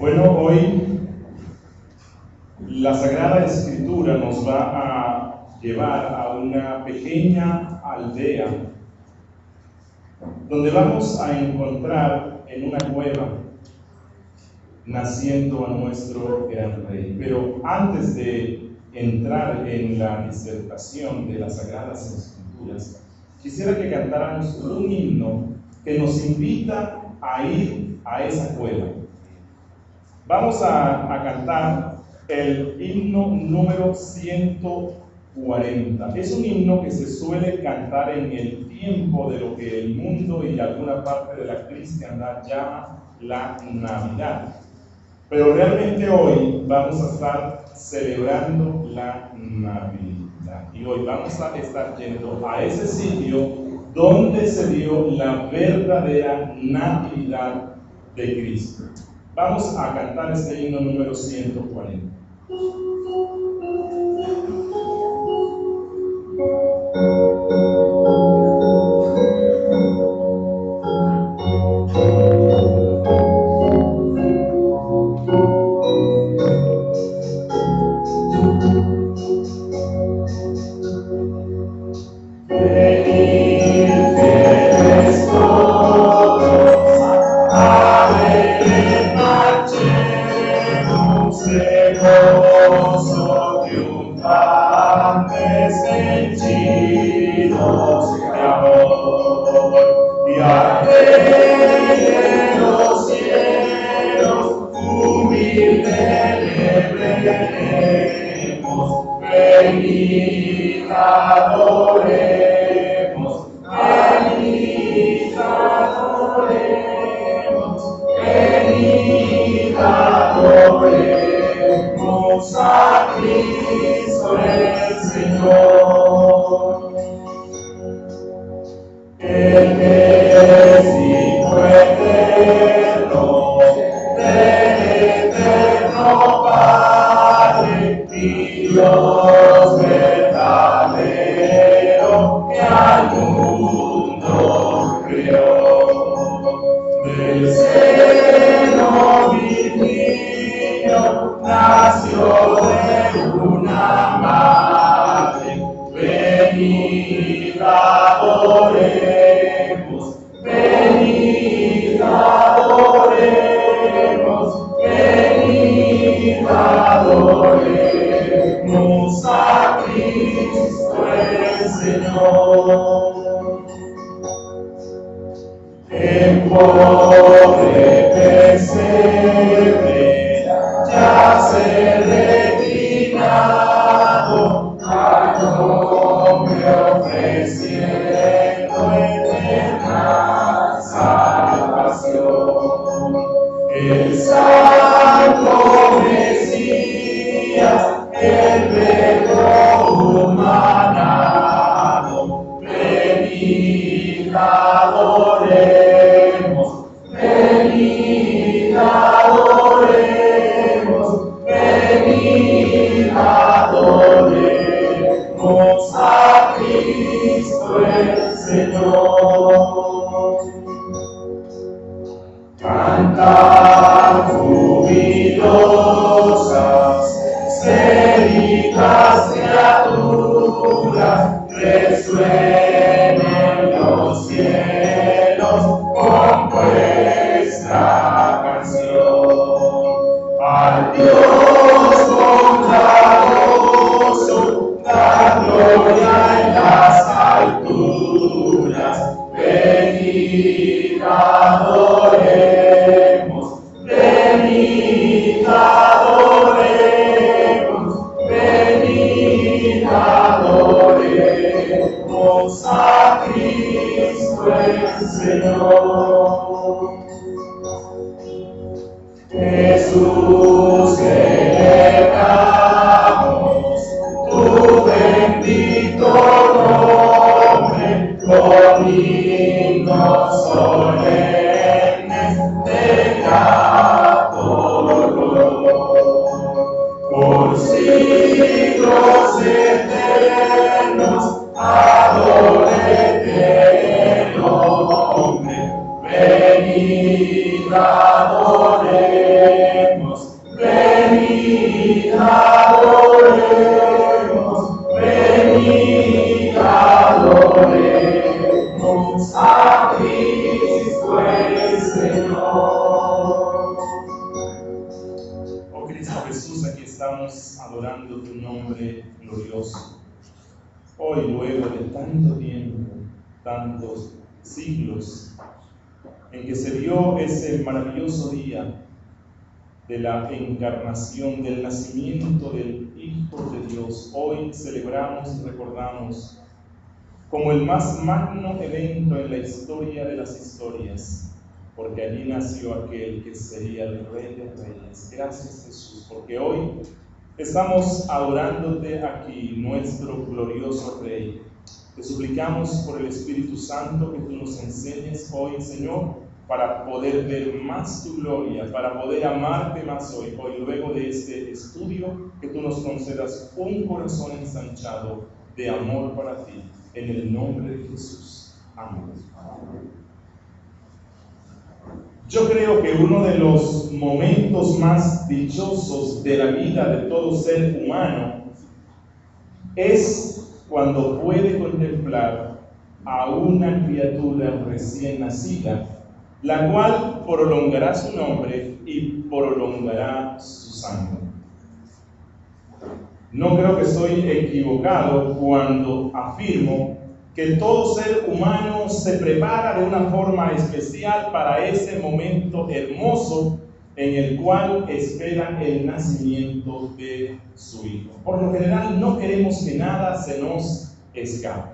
Bueno, hoy la Sagrada Escritura nos va a llevar a una pequeña aldea donde vamos a encontrar en una cueva naciendo a nuestro gran rey. Pero antes de entrar en la disertación de las Sagradas Escrituras, quisiera que cantáramos un himno que nos invita a ir a esa cueva. Vamos a cantar el himno número 140. Es un himno que se suele cantar en el tiempo de lo que el mundo y alguna parte de la cristiandad llama la Navidad. Pero realmente hoy vamos a estar celebrando la Navidad. Y hoy vamos a estar yendo a ese sitio donde se dio la verdadera Natividad de Cristo. Vamos a cantar este himno número 140. Venid, adoremos. adorando tu nombre glorioso. Hoy, luego de tanto tiempo, tantos siglos, en que se dio ese maravilloso día de la encarnación, del nacimiento del Hijo de Dios, hoy celebramos y recordamos como el más magno evento en la historia de las historias, porque allí nació aquel que sería el Rey de Reyes. Gracias, Jesús, porque hoy estamos adorándote aquí, nuestro glorioso Rey. Te suplicamos por el Espíritu Santo que tú nos enseñes hoy, Señor, para poder ver más tu gloria, para poder amarte más hoy, luego de este estudio, que tú nos concedas un corazón ensanchado de amor para ti, en el nombre de Jesús. Amén. Yo creo que uno de los momentos más dichosos de la vida de todo ser humano es cuando puede contemplar a una criatura recién nacida, la cual prolongará su nombre y prolongará su sangre. No creo que estoy equivocado cuando afirmo que todo ser humano se prepara de una forma especial para ese momento hermoso en el cual espera el nacimiento de su hijo. Por lo general no queremos que nada se nos escape.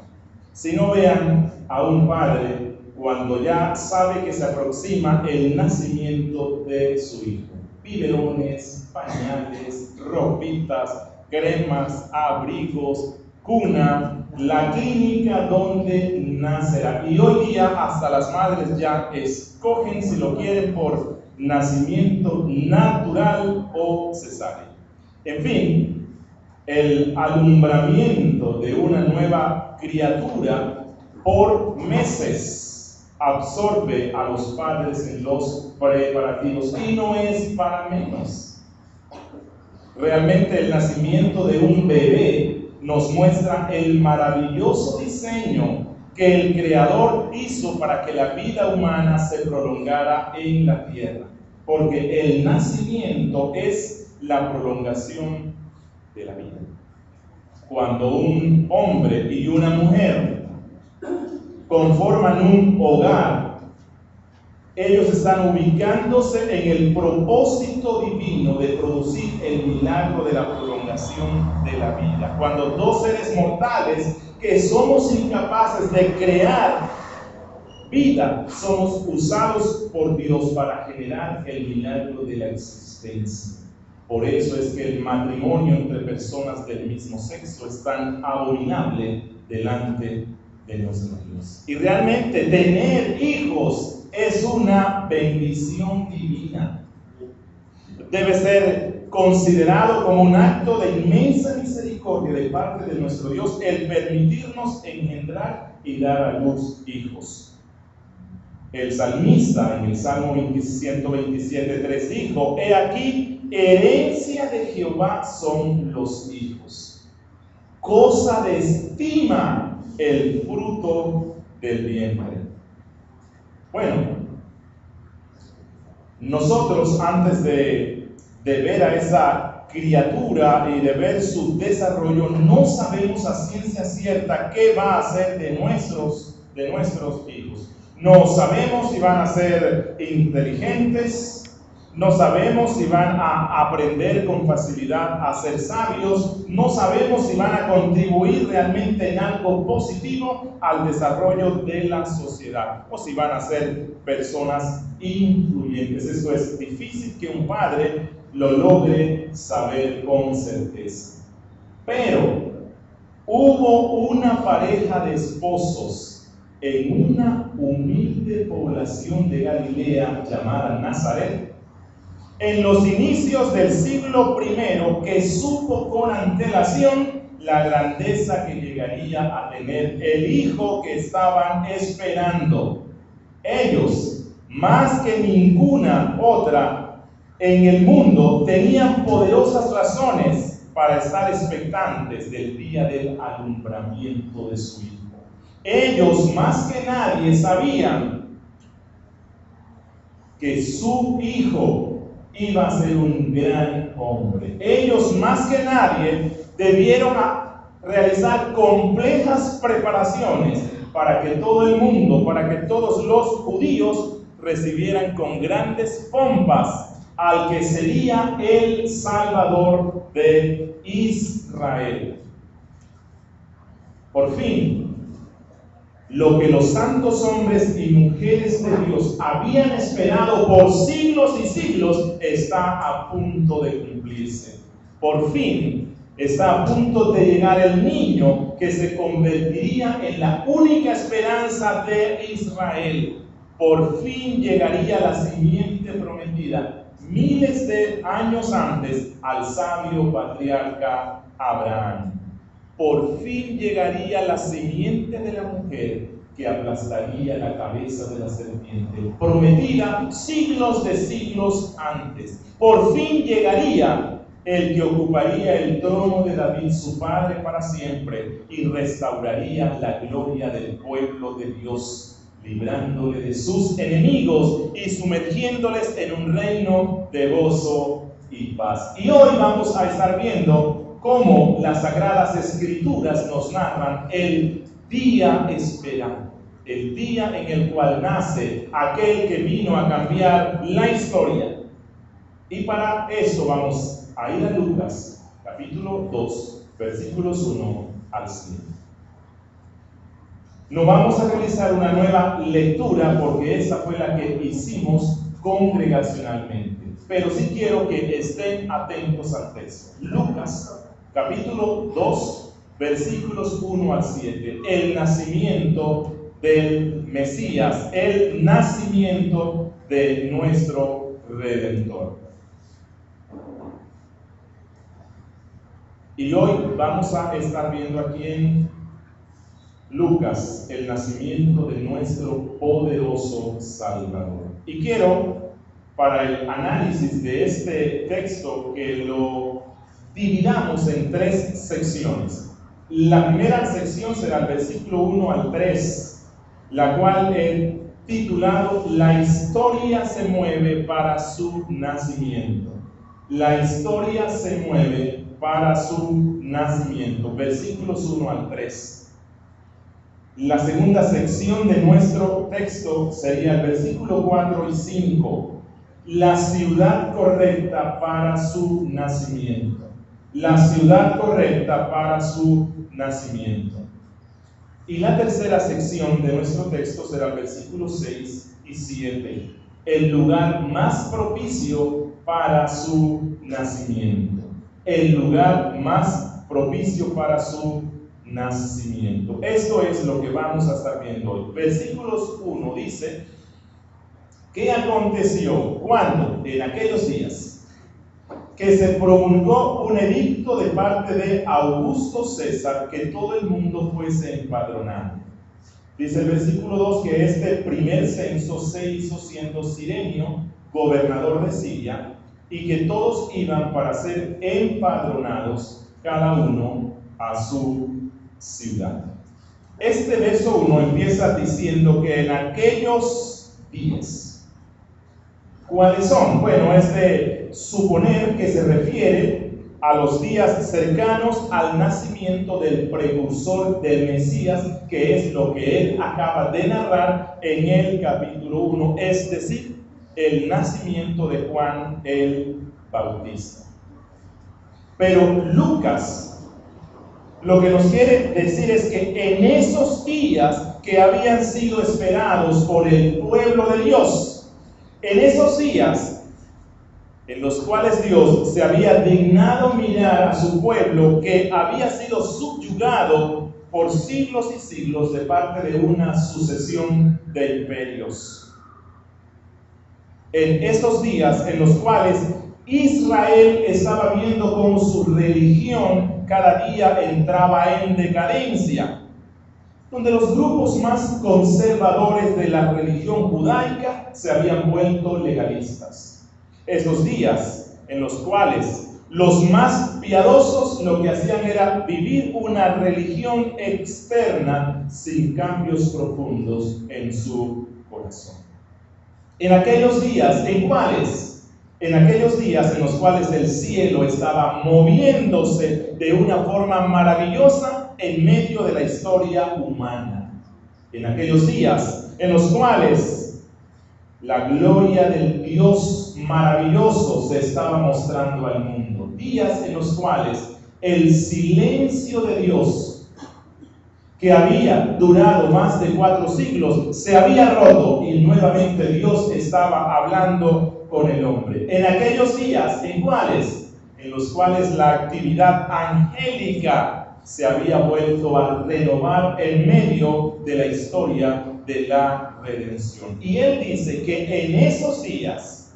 Si no, vean a un padre cuando ya sabe que se aproxima el nacimiento de su hijo. Biberones, pañales, ropitas, cremas, abrigos, cuna, la clínica donde nacerá. Y hoy día hasta las madres ya escogen si lo quieren por nacimiento natural o cesárea. En fin, el alumbramiento de una nueva criatura por meses absorbe a los padres en los preparativos, y no es para menos. Realmente el nacimiento de un bebé nos muestra el maravilloso diseño que el Creador hizo para que la vida humana se prolongara en la tierra, porque el nacimiento es la prolongación de la vida. Cuando un hombre y una mujer conforman un hogar, ellos están ubicándose en el propósito divino de producir el milagro de la prolongación de la vida. Cuando dos seres mortales que somos incapaces de crear vida, somos usados por Dios para generar el milagro de la existencia. Por eso es que el matrimonio entre personas del mismo sexo es tan abominable delante de nuestro Dios. Y realmente tener hijos es una bendición divina. Debe ser considerado como un acto de inmensa misericordia de parte de nuestro Dios el permitirnos engendrar y dar a luz hijos. El salmista en el Salmo 127:3 dijo: he aquí, herencia de Jehová son los hijos, cosa de estima el fruto del vientre. Bueno, nosotros antes de ver a esa criatura y de ver su desarrollo, no sabemos a ciencia cierta qué va a hacer de nuestros hijos. No sabemos si van a ser inteligentes, no sabemos si van a aprender con facilidad a ser sabios, no sabemos si van a contribuir realmente en algo positivo al desarrollo de la sociedad, o si van a ser personas influyentes. Eso es difícil que un padre lo logre saber con certeza. Pero hubo una pareja de esposos en una humilde población de Galilea llamada Nazaret, en los inicios del siglo I, que supo con antelación la grandeza que llegaría a tener el hijo que estaban esperando. Ellos, más que ninguna otra en el mundo, tenían poderosas razones para estar expectantes del día del alumbramiento de su hijo. Ellos, más que nadie, sabían que su hijo iba a ser un gran hombre. Ellos más que nadie debieron realizar complejas preparaciones para que todo el mundo, para que todos los judíos recibieran con grandes pompas al que sería el Salvador de Israel. Por fin, lo que los santos hombres y mujeres de Dios habían esperado por siglos y siglos está a punto de cumplirse. Por fin está a punto de llegar el niño que se convertiría en la única esperanza de Israel. Por fin llegaría la simiente prometida, miles de años antes, al sabio patriarca Abraham. Por fin llegaría la simiente de la mujer que aplastaría la cabeza de la serpiente, prometida siglos de siglos antes. Por fin llegaría el que ocuparía el trono de David, su padre, para siempre, y restauraría la gloria del pueblo de Dios, librándole de sus enemigos y sumergiéndoles en un reino de gozo y paz. Y hoy vamos a estar viendo cómo las Sagradas Escrituras nos narran el día esperado, el día en el cual nace aquel que vino a cambiar la historia. Y para eso vamos a ir a Lucas, capítulo 2, versículos 1 al 7. No vamos a realizar una nueva lectura porque esa fue la que hicimos congregacionalmente, pero sí quiero que estén atentos al texto. Lucas, capítulo 2, versículos 1 al 7. El nacimiento del Mesías, el nacimiento de nuestro Redentor. Y hoy vamos a estar viendo aquí en Lucas el nacimiento de nuestro poderoso Salvador. Y quiero, para el análisis de este texto, que lo dividamos en 3 secciones. La primera sección será el versículo 1 al 3, la cual he titulado La historia se mueve para su nacimiento. La historia se mueve para su nacimiento, versículos 1 al 3. La segunda sección de nuestro texto sería el versículo 4 y 5, la ciudad correcta para su nacimiento. La ciudad correcta para su nacimiento. Y la tercera sección de nuestro texto será el versículo 6 y 7, el lugar más propicio para su nacimiento. El lugar más propicio para su nacimiento. Esto es lo que vamos a estar viendo hoy. Versículos 1 dice: ¿qué aconteció cuando en aquellos días que se promulgó un edicto de parte de Augusto César que todo el mundo fuese empadronado? Dice el versículo 2 que este primer censo se hizo siendo Cirenio gobernador de Siria, y que todos iban para ser empadronados, cada uno a su ciudad. Este verso 1 empieza diciendo que en aquellos días, ¿cuáles son? Bueno, es de suponer que se refiere a los días cercanos al nacimiento del precursor del Mesías, que es lo que él acaba de narrar en el capítulo 1, es decir, el nacimiento de Juan el Bautista. Pero Lucas lo que nos quiere decir es que en esos días que habían sido esperados por el pueblo de Dios, en esos días en los cuales Dios se había dignado mirar a su pueblo que había sido subyugado por siglos y siglos de parte de una sucesión de imperios. En estos días en los cuales Israel estaba viendo cómo su religión cada día entraba en decadencia, donde los grupos más conservadores de la religión judaica se habían vuelto legalistas. Esos días en los cuales los más piadosos lo que hacían era vivir una religión externa sin cambios profundos en su corazón. En aquellos días en cuales En aquellos días en los cuales el cielo estaba moviéndose de una forma maravillosa en medio de la historia humana. En aquellos días en los cuales la gloria del Dios maravilloso se estaba mostrando al mundo. Días en los cuales el silencio de Dios, que había durado más de 4 siglos, se había roto y nuevamente Dios estaba hablando con el hombre. En aquellos días en los cuales la actividad angélica se había vuelto a renovar en medio de la historia de la redención. Y él dice que en esos días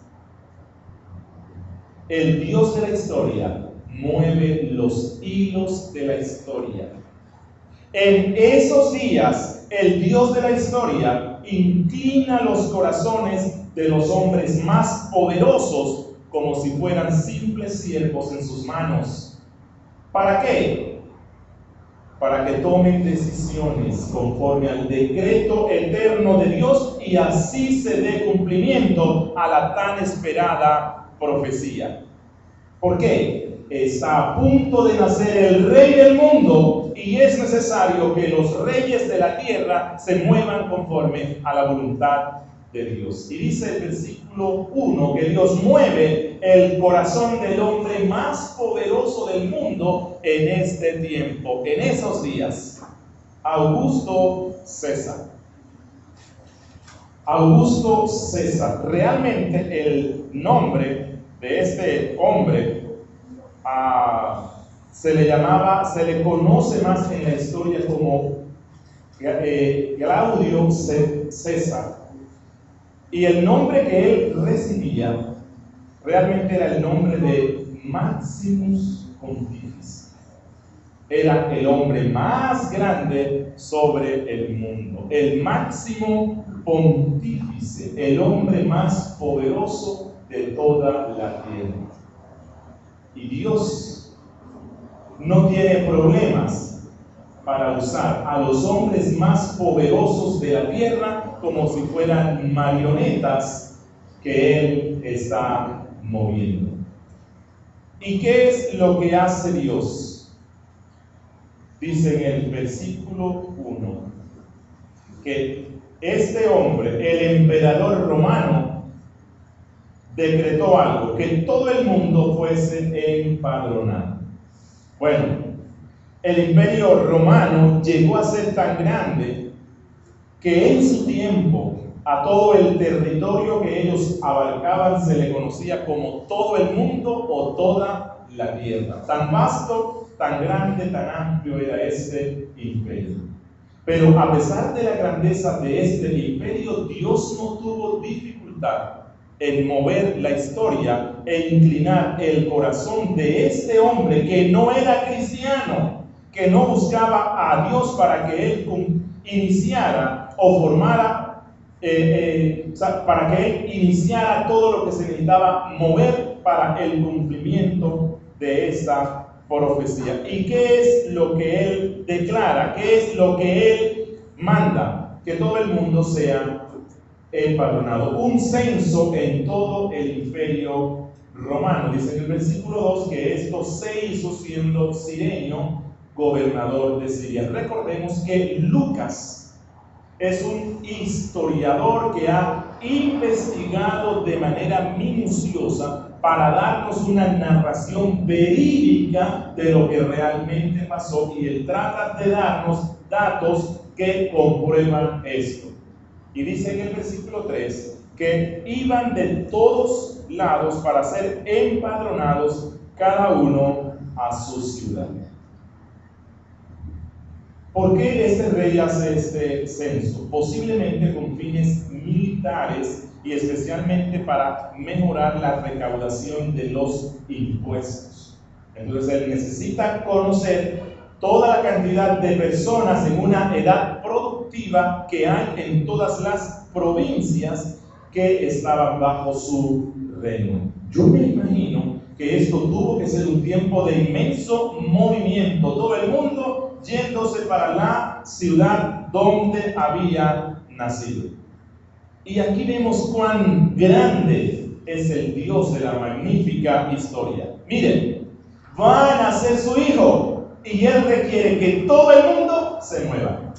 el Dios de la historia mueve los hilos de la historia. En esos días el Dios de la historia inclina los corazones de los hombres más poderosos como si fueran simples siervos en sus manos. ¿Para qué? Para que tomen decisiones conforme al decreto eterno de Dios y así se dé cumplimiento a la tan esperada profecía. ¿Por qué? Está a punto de nacer el Rey del mundo y es necesario que los reyes de la tierra se muevan conforme a la voluntad de Dios. Y dice el versículo 1 que Dios mueve el corazón del hombre más poderoso del mundo en este tiempo, en esos días. Augusto César. Augusto César. Realmente el nombre de este hombre se le conoce más en la historia como Claudio César. Y el nombre que él recibía realmente era el nombre de Maximus Pontifex. Era el hombre más grande sobre el mundo, el máximo pontífice, el hombre más poderoso de toda la tierra. Y Dios no tiene problemas para usar a los hombres más poderosos de la tierra como si fueran marionetas que Él está moviendo. ¿Y qué es lo que hace Dios? Dice en el versículo 1 que este hombre, el emperador romano, decretó algo, que todo el mundo fuese empadronado. Bueno, el imperio romano llegó a ser tan grande que en su tiempo a todo el territorio que ellos abarcaban se le conocía como todo el mundo o toda la tierra. Tan vasto, tan grande, tan amplio era este imperio. Pero a pesar de la grandeza de este imperio, Dios no tuvo dificultad en mover la historia e inclinar el corazón de este hombre que no era cristiano, que no buscaba a Dios para que él iniciara o formara, para que él iniciara todo lo que se necesitaba mover para el cumplimiento de esta profecía. ¿Y qué es lo que él declara? ¿Qué es lo que él manda? Que todo el mundo sea empadronado. Un censo en todo el imperio romano. Dice en el versículo 2 que esto se hizo siendo Cirenio gobernador de Siria. Recordemos que Lucas es un historiador que ha investigado de manera minuciosa para darnos una narración verídica de lo que realmente pasó, y él trata de darnos datos que comprueban esto. Y dice en el versículo 3 que iban de todos lados para ser empadronados cada uno a su ciudad. ¿Por qué este rey hace este censo? Posiblemente con fines militares y especialmente para mejorar la recaudación de los impuestos. Entonces él necesita conocer toda la cantidad de personas en una edad productiva que hay en todas las provincias que estaban bajo su reino. Yo me imagino que esto tuvo que ser un tiempo de inmenso movimiento, todo el mundo yéndose para la ciudad donde había nacido. Y aquí vemos cuán grande es el Dios de la magnífica historia. Miren, va a nacer su hijo y Él requiere que todo el mundo se mueva,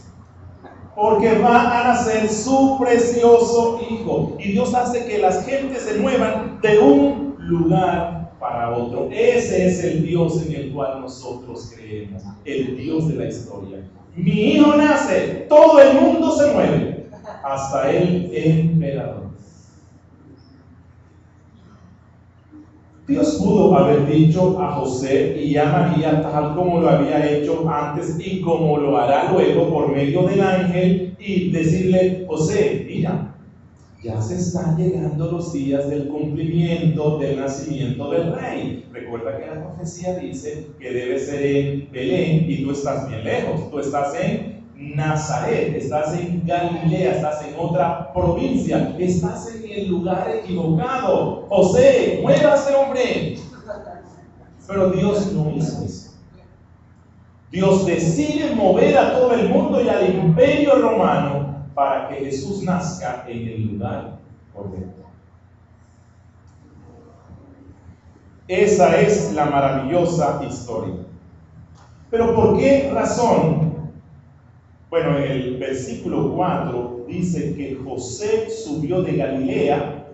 porque va a nacer su precioso hijo. Y Dios hace que las gentes se muevan de un lugar para otro. Ese es el Dios en el cual nosotros creemos, el Dios de la historia. Mi hijo nace, todo el mundo se mueve, hasta el emperador. Dios pudo haber dicho a José y a María tal como lo había hecho antes y como lo hará luego por medio del ángel, y decirle: José, mira, ya se están llegando los días del cumplimiento del nacimiento del rey. Recuerda que la profecía dice que debe ser en Belén, y tú estás bien lejos. Tú estás en Nazaret, estás en Galilea, estás en otra provincia, estás en el lugar equivocado. José, muévase, hombre. Pero Dios no hizo eso. Dios decide mover a todo el mundo y al imperio romano para que Jesús nazca en el lugar correcto. Esa es la maravillosa historia. Pero ¿por qué razón? Bueno, en el versículo 4 dice que José subió de Galilea,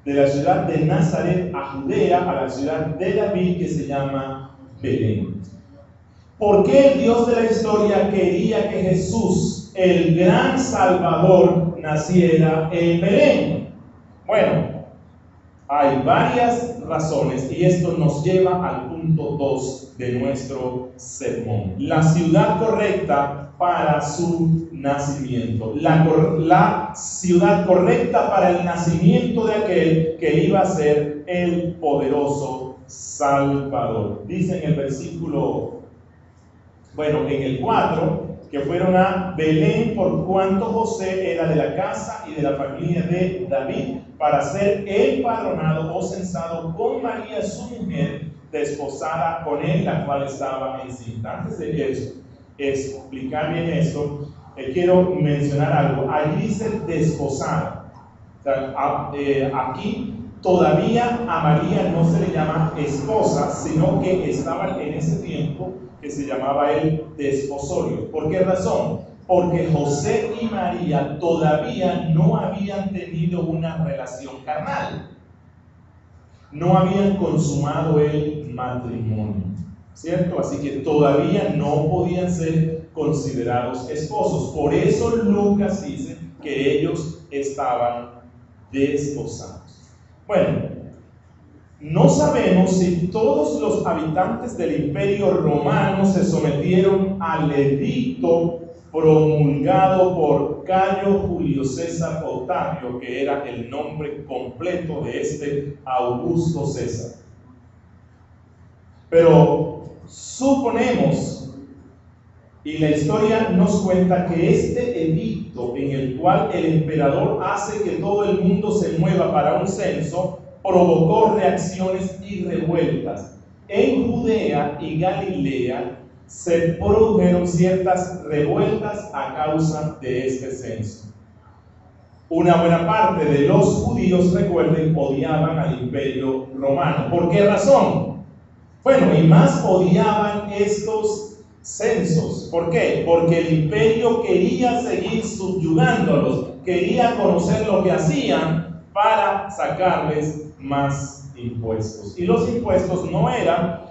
de la ciudad de Nazaret a Judea, a la ciudad de David, que se llama Belén. ¿Por qué el Dios de la historia quería que Jesús, el gran Salvador, naciera en Belén? Bueno, hay varias razones, y esto nos lleva al punto 2 de nuestro sermón. La ciudad correcta para su nacimiento. La ciudad correcta para el nacimiento de aquel que iba a ser el poderoso Salvador. Dice en el versículo, en el 4, que fueron a Belén por cuanto José era de la casa y de la familia de David, para ser empadronado o censado con María su mujer, desposada con él, la cual estaba encinta. Antes de eso, explicar bien esto, quiero mencionar algo. Allí dice desposada. O sea, aquí todavía a María no se le llama esposa, sino que estaban en ese tiempo que se llamaba el desposorio. ¿Por qué razón? Porque José y María todavía no habían tenido una relación carnal, no habían consumado el matrimonio, ¿cierto? Así que todavía no podían ser considerados esposos. Por eso Lucas dice que ellos estaban desposados. Bueno, no sabemos si todos los habitantes del Imperio Romano se sometieron al edicto promulgado por Cayo Julio César Octavio, que era el nombre completo de este Augusto César. Pero suponemos, y la historia nos cuenta, que este edicto en el cual el emperador hace que todo el mundo se mueva para un censo provocó reacciones y revueltas. En Judea y Galilea se produjeron ciertas revueltas a causa de este censo. Una buena parte de los judíos, recuerden, odiaban al Imperio Romano. ¿Por qué razón? Bueno, y más odiaban estos censos. ¿Por qué? Porque el imperio quería seguir subyugándolos, quería conocer lo que hacían para sacarles más impuestos. Y los impuestos no eran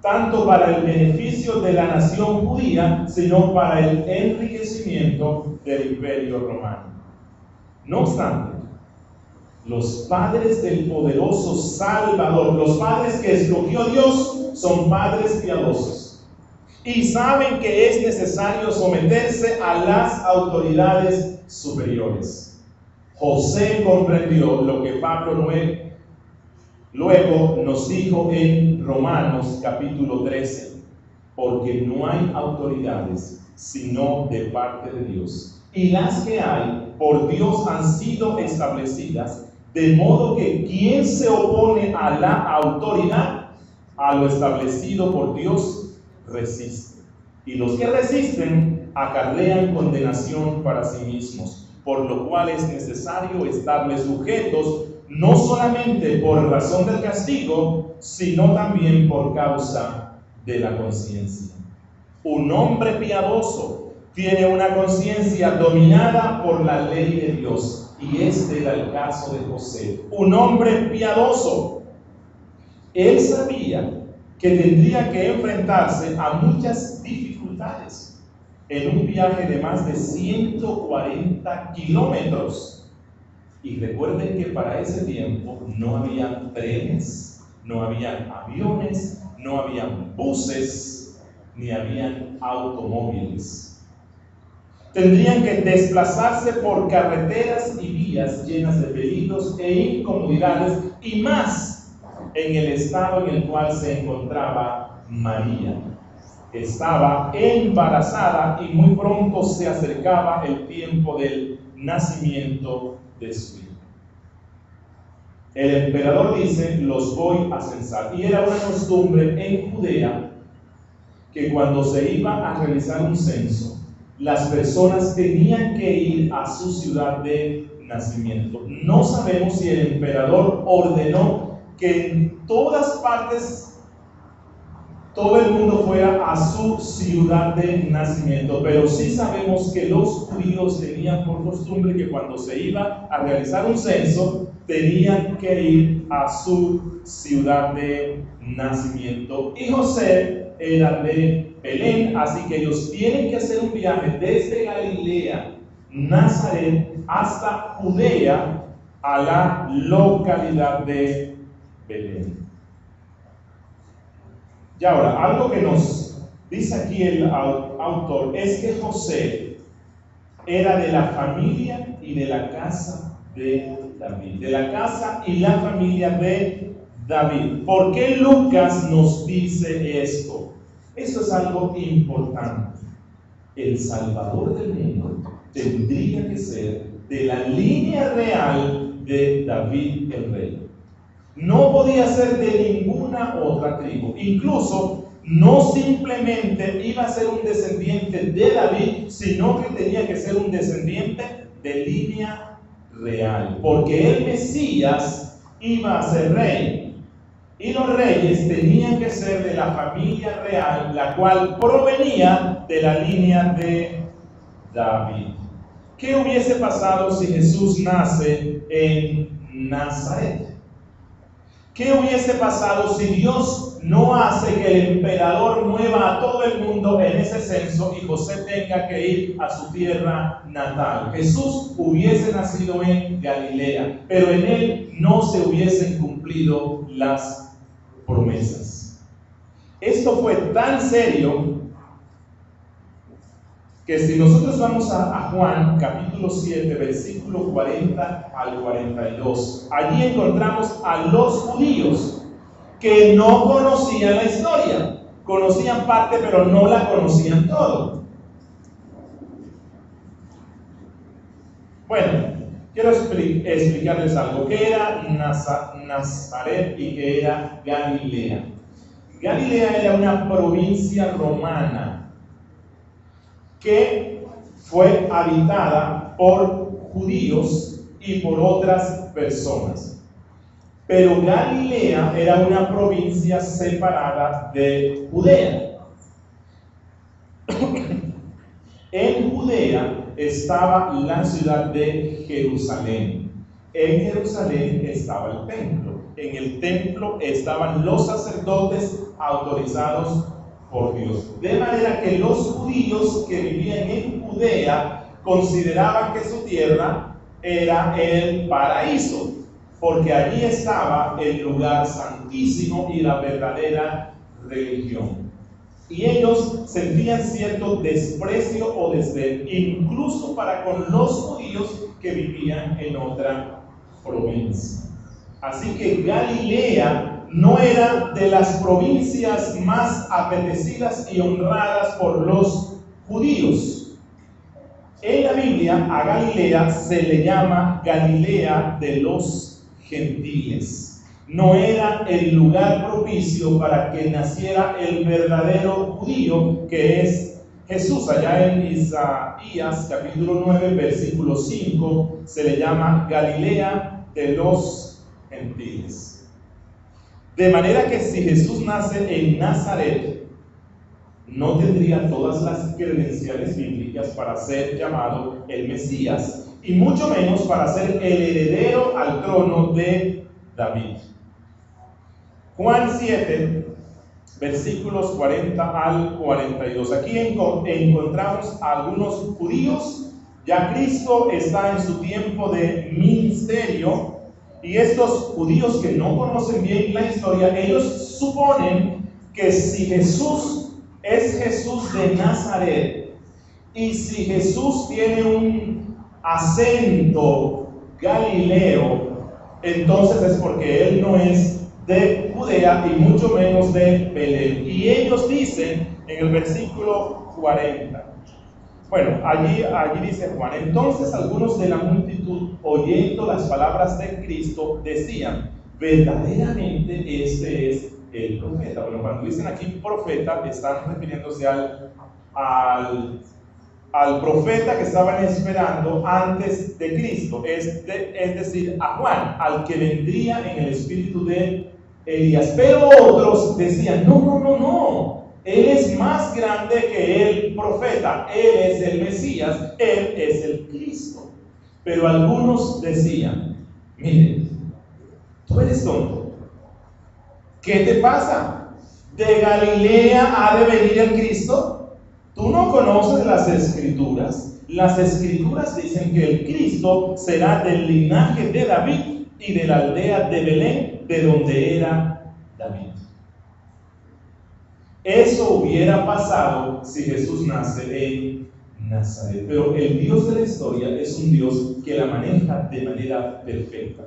tanto para el beneficio de la nación judía, sino para el enriquecimiento del Imperio Romano. No obstante, los padres del poderoso Salvador, los padres que escogió Dios, son padres piadosos y saben que es necesario someterse a las autoridades superiores. José comprendió lo que Pablo luego nos dijo en Romanos capítulo 13, porque no hay autoridades sino de parte de Dios, y las que hay por Dios han sido establecidas, de modo que quien se opone a la autoridad, a lo establecido por Dios, resiste. Y los que resisten acarrean condenación para sí mismos, por lo cual es necesario estarles sujetos no solamente por razón del castigo, sino también por causa de la conciencia. Un hombre piadoso tiene una conciencia dominada por la ley de Dios, y este era el caso de José. Un hombre piadoso. Él sabía que tendría que enfrentarse a muchas dificultades en un viaje de más de 140 kilómetros. Y recuerden que para ese tiempo no había trenes, no había aviones, no había buses, ni habían automóviles. Tendrían que desplazarse por carreteras y vías llenas de peligros e incomodidades, y más en el estado en el cual se encontraba María. Estaba embarazada y muy pronto se acercaba el tiempo del nacimiento de su hijo. El emperador dice: los voy a censar. Y era una costumbre en Judea que cuando se iba a realizar un censo, las personas tenían que ir a su ciudad de nacimiento. No sabemos si el emperador ordenó que en todas partes todo el mundo fuera a su ciudad de nacimiento, pero sí sabemos que los judíos tenían por costumbre que cuando se iba a realizar un censo, tenían que ir a su ciudad de nacimiento. Y José era de Belén, así que ellos tienen que hacer un viaje desde Galilea, Nazaret, hasta Judea, a la localidad de Belén. Y ahora, algo que nos dice aquí el autor es que José era de la familia y de la casa de David, de la casa y la familia de David. ¿Por qué Lucas nos dice esto? Eso es algo importante. El Salvador del mundo tendría que ser de la línea real de David el rey. No podía ser de ninguna otra tribu. Incluso no simplemente iba a ser un descendiente de David, sino que tenía que ser un descendiente de línea real, porque el Mesías iba a ser rey, y los reyes tenían que ser de la familia real, la cual provenía de la línea de David. ¿Qué hubiese pasado si Jesús nace en Nazaret? ¿Qué hubiese pasado si Dios no hace que el emperador mueva a todo el mundo en ese censo y José tenga que ir a su tierra natal? Jesús hubiese nacido en Galilea, pero en él no se hubiesen cumplido las promesas. Esto fue tan serio que si nosotros vamos a Juan capítulo 7, versículo 40 al 42, allí encontramos a los judíos que no conocían la historia. Conocían parte, pero no la conocían todo. Bueno, quiero explicarles algo. ¿Qué era Nazaret y qué era Galilea? Galilea era una provincia romana que fue habitada por judíos y por otras personas. Pero Galilea era una provincia separada de Judea. En Judea estaba la ciudad de Jerusalén. En Jerusalén estaba el templo. En el templo estaban los sacerdotes autorizados por Dios. De manera que los judíos que vivían en Judea consideraban que su tierra era el paraíso, porque allí estaba el lugar santísimo y la verdadera religión. Y ellos sentían cierto desprecio o desdén, incluso para con los judíos que vivían en otra provincia. Así que Galilea no era de las provincias más apetecidas y honradas por los judíos. En la Biblia a Galilea se le llama Galilea de los gentiles. No era el lugar propicio para que naciera el verdadero judío, que es Jesús. Allá en Isaías capítulo 9 versículo 5 se le llama Galilea de los gentiles. De manera que si Jesús nace en Nazaret, no tendría todas las credenciales bíblicas para ser llamado el Mesías, y mucho menos para ser el heredero al trono de David. Juan 7, versículos 40 al 42. Aquí encontramos a algunos judíos. Ya Cristo está en su tiempo de ministerio, y estos judíos que no conocen bien la historia, ellos suponen que si Jesús es Jesús de Nazaret, y si Jesús tiene un acento galileo, entonces es porque él no es de Judea y mucho menos de Belén. Y ellos dicen en el versículo 40, bueno, allí dice Juan: entonces algunos de la multitud, oyendo las palabras de Cristo, decían: verdaderamente este es el profeta. Bueno, cuando dicen aquí profeta, están refiriéndose al profeta que estaban esperando antes de Cristo, es decir, a Juan, al que vendría en el espíritu de Elías. Pero otros decían: no, él es más grande que el profeta, él es el Mesías, él es el Cristo. Pero algunos decían: miren, tú eres tonto, ¿qué te pasa? ¿De Galilea ha de venir el Cristo? ¿Tú no conoces las Escrituras? Las Escrituras dicen que el Cristo será del linaje de David y de la aldea de Belén, de donde era David. Eso hubiera pasado si Jesús nace en Nazaret. Pero el Dios de la historia es un Dios que la maneja de manera perfecta.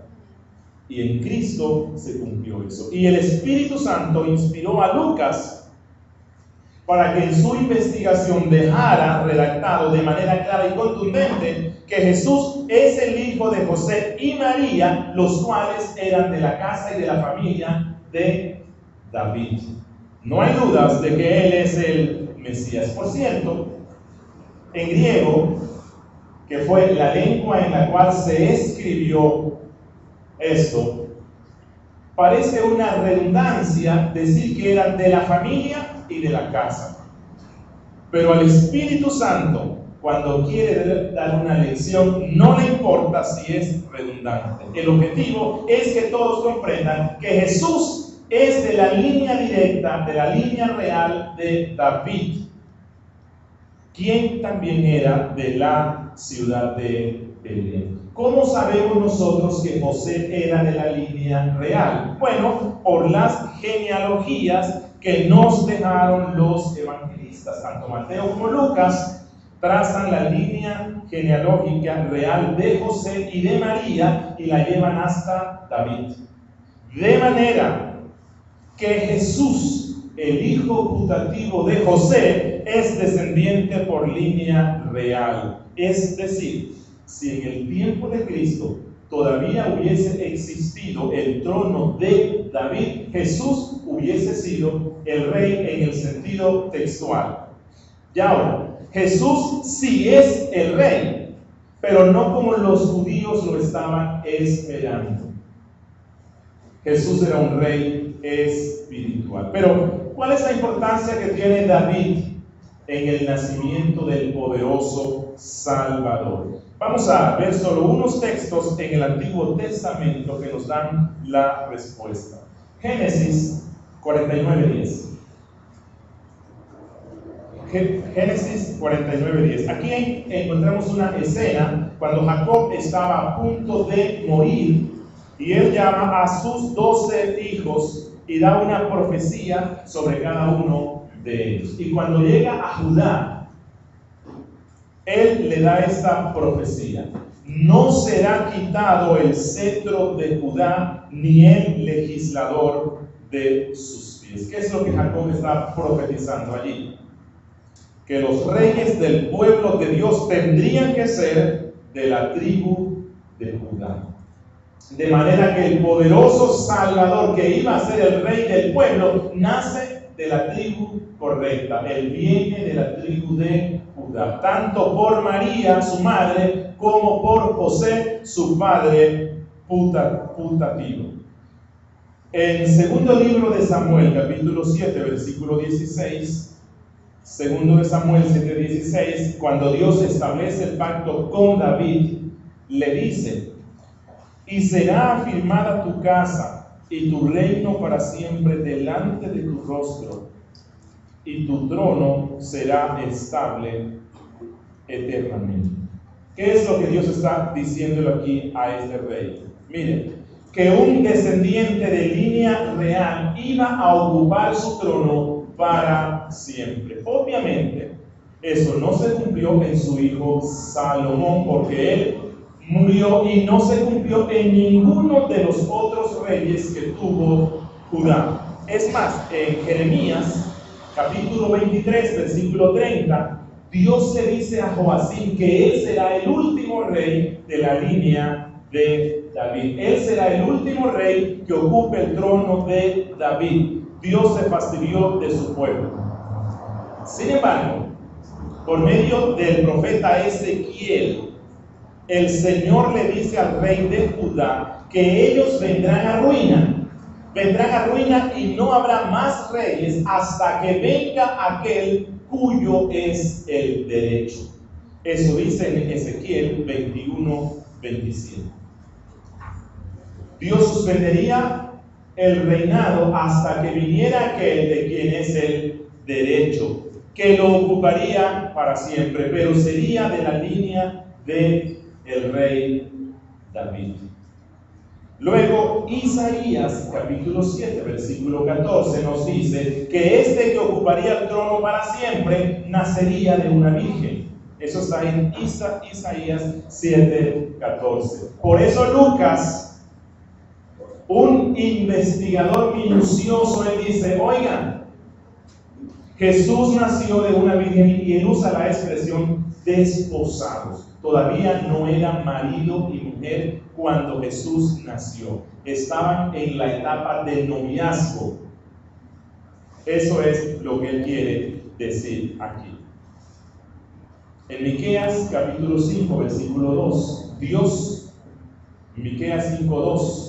Y en Cristo se cumplió eso. Y el Espíritu Santo inspiró a Lucas para que en su investigación dejara redactado de manera clara y contundente que Jesús es el hijo de José y María, los cuales eran de la casa y de la familia de David. No hay dudas de que él es el Mesías. Por cierto, en griego, que fue la lengua en la cual se escribió esto, parece una redundancia decir que eran de la familia y de la casa. Pero al Espíritu Santo, cuando quiere dar una lección, no le importa si es redundante. El objetivo es que todos comprendan que Jesús es de la línea directa, de la línea real de David, quien también era de la ciudad de Belén. ¿Cómo sabemos nosotros que José era de la línea real? Bueno, por las genealogías que nos dejaron los evangelistas. Tanto Mateo como Lucas trazan la línea genealógica real de José y de María y la llevan hasta David. De manera que Jesús, el hijo putativo de José, es descendiente por línea real. Es decir, si en el tiempo de Cristo todavía hubiese existido el trono de David, Jesús hubiese sido el rey en el sentido textual. Y ahora, Jesús sí es el rey, pero no como los judíos lo estaban esperando. Jesús era un rey espiritual. Pero, ¿cuál es la importancia que tiene David en el nacimiento del poderoso Salvador? Vamos a ver solo unos textos en el Antiguo Testamento que nos dan la respuesta. Génesis 49:10. Génesis 49:10. Aquí encontramos una escena cuando Jacob estaba a punto de morir y él llama a sus 12 hijos y da una profecía sobre cada uno de ellos. Y cuando llega a Judá, él le da esta profecía: no será quitado el cetro de Judá ni el legislador de sus pies. ¿Qué es lo que Jacob está profetizando allí? Que los reyes del pueblo de Dios tendrían que ser de la tribu de Judá. De manera que el poderoso Salvador que iba a ser el rey del pueblo nace de la tribu correcta. Él viene de la tribu de Judá, tanto por María, su madre, como por José, su padre putativo. En segundo libro de Samuel, capítulo 7, versículo 16, segundo de Samuel 7:16, cuando Dios establece el pacto con David, le dice: y será afirmada tu casa y tu reino para siempre delante de tu rostro, y tu trono será estable eternamente. ¿Qué es lo que Dios está diciéndole aquí a este rey? Miren, que un descendiente de línea real iba a ocupar su trono para siempre. Obviamente, eso no se cumplió en su hijo Salomón, porque él murió, y no se cumplió en ninguno de los otros reyes que tuvo Judá. Es más, en Jeremías, capítulo 23, versículo 30, Dios le dice a Joacim que él será el último rey de la línea de David. Él será el último rey que ocupe el trono de David. Dios se fastidió de su pueblo. Sin embargo, por medio del profeta Ezequiel, el Señor le dice al rey de Judá que ellos vendrán a ruina. Vendrán a ruina y no habrá más reyes hasta que venga aquel cuyo es el derecho. Eso dice en Ezequiel 21:27. Dios suspendería el reinado hasta que viniera aquel de quien es el derecho, que lo ocuparía para siempre, pero sería de la línea de el rey David. Luego, Isaías, capítulo 7, versículo 14, nos dice que este que ocuparía el trono para siempre nacería de una virgen. Eso está en Isaías 7, 14. Por eso Lucas, un investigador minucioso, él dice: oigan, Jesús nació de una virgen, y él usa la expresión desposados. Todavía no eran marido y mujer cuando Jesús nació. Estaban en la etapa del noviazgo. Eso es lo que él quiere decir aquí. En Miqueas capítulo 5, versículo 2, Dios, Miqueas 5:2,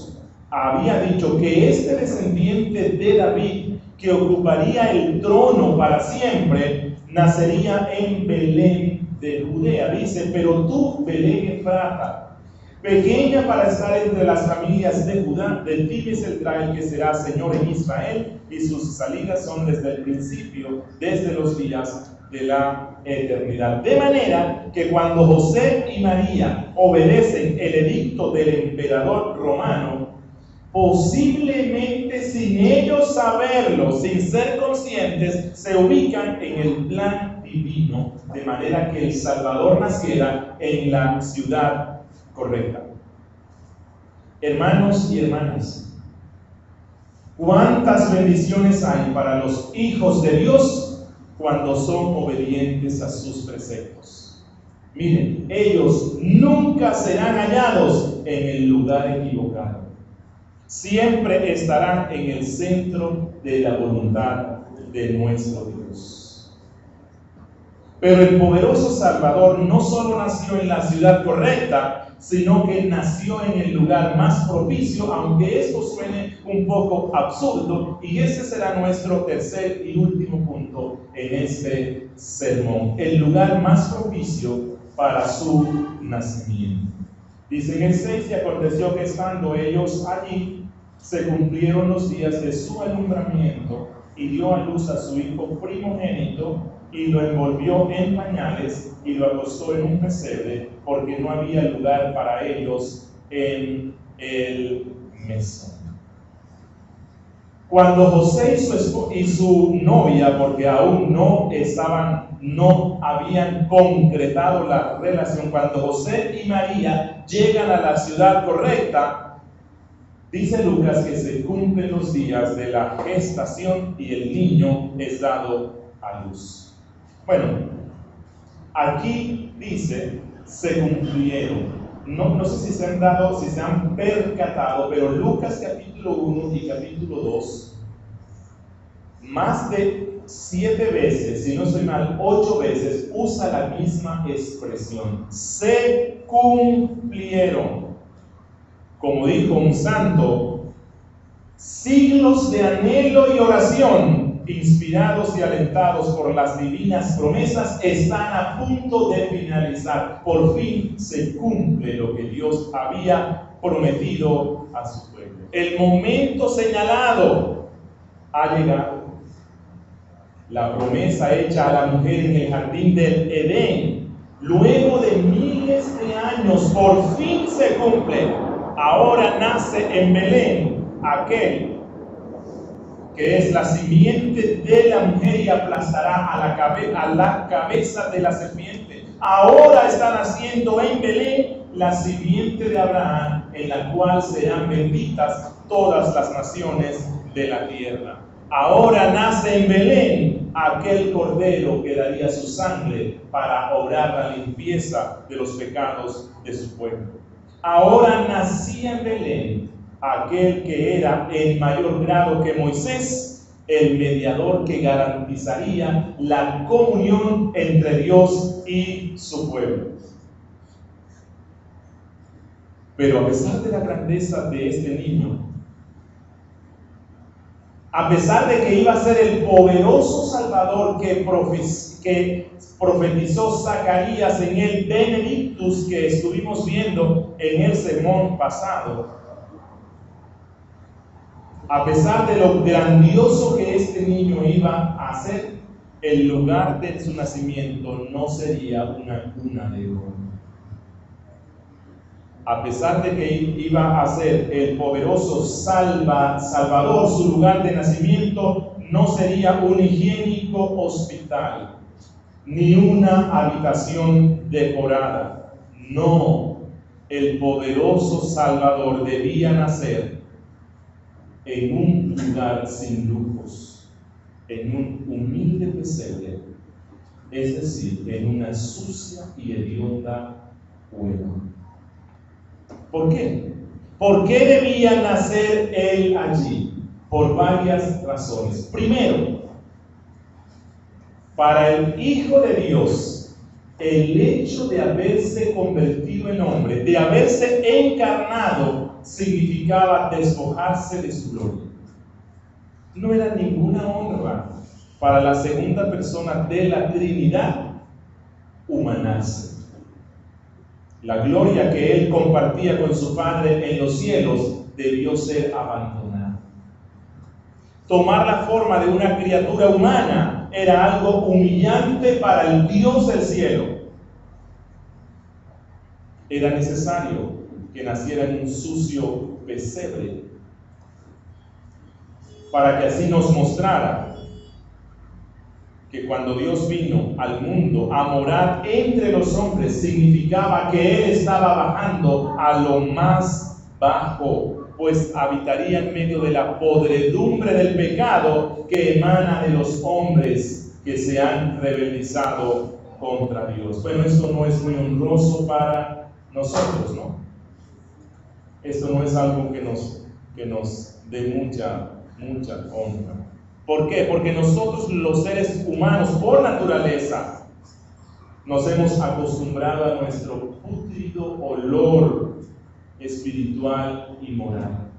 había dicho que este descendiente de David, que ocuparía el trono para siempre, nacería en Belén de Judea. Dice: pero tú, Belén Efrata, pequeña para estar entre las familias de Judá, de ti es el que será Señor en Israel, y sus salidas son desde el principio, desde los días de la eternidad. De manera que cuando José y María obedecen el edicto del emperador romano, posiblemente sin ellos saberlo, sin ser conscientes, se ubican en el plan divino, de manera que el Salvador naciera en la ciudad correcta. Hermanos y hermanas, ¿cuántas bendiciones hay para los hijos de Dios cuando son obedientes a sus preceptos? Miren, ellos nunca serán hallados en el lugar equivocado. Siempre estarán en el centro de la voluntad de nuestro Dios. Pero el poderoso Salvador no solo nació en la ciudad correcta, sino que nació en el lugar más propicio, aunque esto suene un poco absurdo, y ese será nuestro tercer y último punto en este sermón: el lugar más propicio para su nacimiento. Dice en el 6: y aconteció que estando ellos allí, se cumplieron los días de su alumbramiento, y dio a luz a su hijo primogénito, y lo envolvió en pañales, y lo acostó en un pesebre, porque no había lugar para ellos en el mesón. Cuando José y su novia, porque aún no habían concretado la relación, cuando José y María llegan a la ciudad correcta, dice Lucas que se cumplen los días de la gestación y el niño es dado a luz. Bueno, aquí dice se cumplieron. No sé si se han percatado, pero Lucas capítulo 1 y capítulo 2, más de 7 veces, si no estoy mal, 8 veces, usa la misma expresión: se cumplieron. Como dijo un santo, Siglos de anhelo y oración, inspirados y alentados por las divinas promesas, están a punto de finalizar. Por fin se cumple lo que Dios había prometido a su pueblo. El momento señalado ha llegado. La promesa hecha a la mujer en el jardín del Edén, luego de miles de años, por fin se cumple. Ahora nace en Belén aquel que es la simiente de la mujer y aplastará a la cabeza de la serpiente. Ahora está naciendo en Belén la simiente de Abraham, en la cual serán benditas todas las naciones de la tierra. Ahora nace en Belén aquel cordero que daría su sangre para obrar la limpieza de los pecados de su pueblo. Ahora nacía en Belén aquel que era en mayor grado que Moisés, el mediador que garantizaría la comunión entre Dios y su pueblo. Pero a pesar de la grandeza de este niño, a pesar de que iba a ser el poderoso Salvador que profetizó Zacarías en el Benedictus que estuvimos viendo en el sermón pasado, a pesar de lo grandioso que este niño iba a ser, el lugar de su nacimiento no sería una cuna de oro. A pesar de que iba a ser el poderoso Salvador, su lugar de nacimiento no sería un higiénico hospital, ni una habitación decorada. No, el poderoso Salvador debía nacer en un lugar sin lujos, en un humilde pesebre, es decir, en una sucia y hedionda cueva. ¿Por qué? ¿Por qué debía nacer él allí? Por varias razones. Primero, para el Hijo de Dios, el hecho de haberse convertido en hombre, de haberse encarnado, significaba despojarse de su gloria. No era ninguna honra para la segunda persona de la Trinidad humanarse. La gloria que él compartía con su Padre en los cielos debió ser abandonada. Tomar la forma de una criatura humana era algo humillante para el Dios del cielo. Era necesario que naciera en un sucio pesebre para que así nos mostrara que cuando Dios vino al mundo a morar entre los hombres, significaba que Él estaba bajando a lo más bajo, pues habitaría en medio de la podredumbre del pecado que emana de los hombres que se han rebeldizado contra Dios. Bueno, esto no es muy honroso para nosotros, ¿no? Esto no es algo que nos dé mucha honra. ¿Por qué? Porque nosotros los seres humanos por naturaleza nos hemos acostumbrado a nuestro pútrido olor espiritual y moral.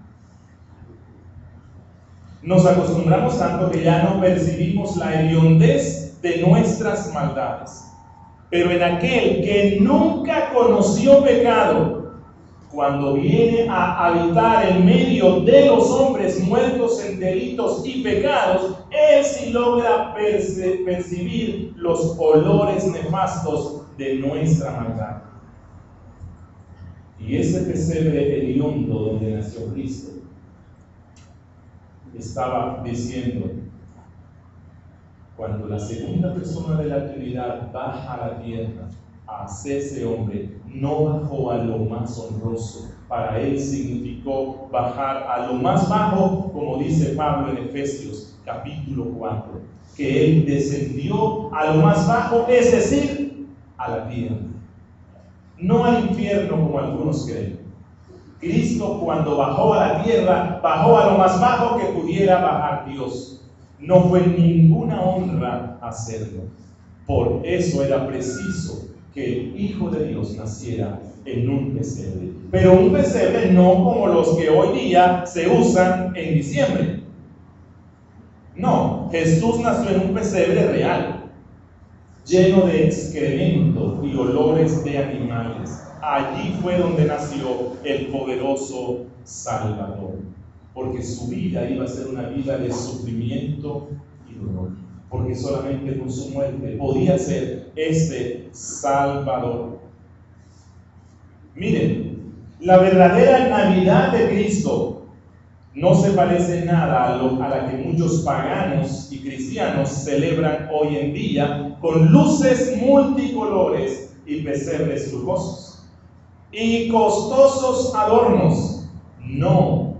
Nos acostumbramos tanto que ya no percibimos la hediondez de nuestras maldades. Pero en aquel que nunca conoció pecado, cuando viene a habitar en medio de los hombres muertos en delitos y pecados, Él sí logra percibir los olores nefastos de nuestra maldad. Y ese pesebre hediondo donde nació Cristo estaba diciendo: cuando la segunda persona de la Trinidad baja a la tierra a hacerse hombre, no bajó a lo más honroso. Para él significó bajar a lo más bajo, como dice Pablo en Efesios capítulo 4, que él descendió a lo más bajo, es decir, a la tierra. No al infierno como algunos creen. Cristo, cuando bajó a la tierra, bajó a lo más bajo que pudiera bajar Dios. No fue ninguna honra hacerlo. Por eso era preciso que el Hijo de Dios naciera en un pesebre. Pero un pesebre no como los que hoy día se usan en diciembre. No, Jesús nació en un pesebre real, lleno de excremento y olores de animales. Allí fue donde nació el poderoso Salvador, porque su vida iba a ser una vida de sufrimiento y dolor, porque solamente con su muerte podía ser ese Salvador. Miren, la verdadera Navidad de Cristo no se parece nada a la que muchos paganos y cristianos celebran hoy en día, con luces multicolores y pesebres lujosos y costosos adornos. No.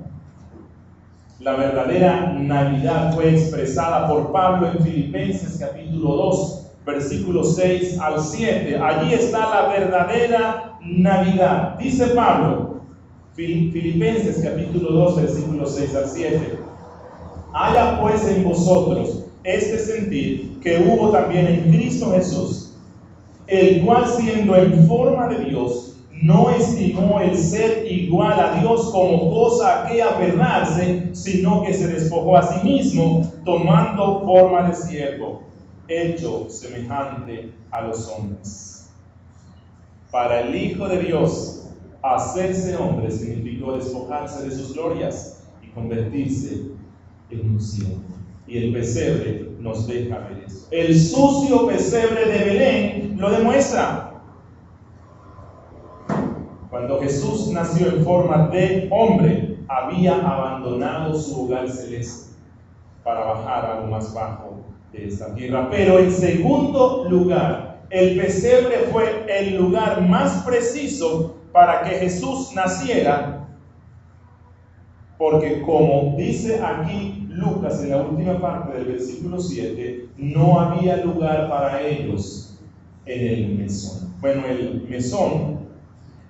La verdadera Navidad fue expresada por Pablo en Filipenses capítulo 2, versículos 6 al 7. Allí está la verdadera Navidad. Dice Pablo, Filipenses capítulo 2, versículos 6 al 7. Haya pues en vosotros este sentir que hubo también en Cristo Jesús, el cual siendo en forma de Dios, no estimó el ser igual a Dios como cosa a que aferrarse, sino que se despojó a sí mismo, tomando forma de siervo, hecho semejante a los hombres. Para el Hijo de Dios, hacerse hombre significó despojarse de sus glorias y convertirse en un siervo. Y el pesebre nos deja ver eso. El sucio pesebre de Belén lo demuestra. Cuando Jesús nació en forma de hombre, había abandonado su hogar celeste para bajar a lo más bajo de esta tierra. Pero en segundo lugar, el pesebre fue el lugar más preciso para que Jesús naciera, porque como dice aquí Lucas en la última parte del versículo 7, no había lugar para ellos en el mesón. Bueno, el mesón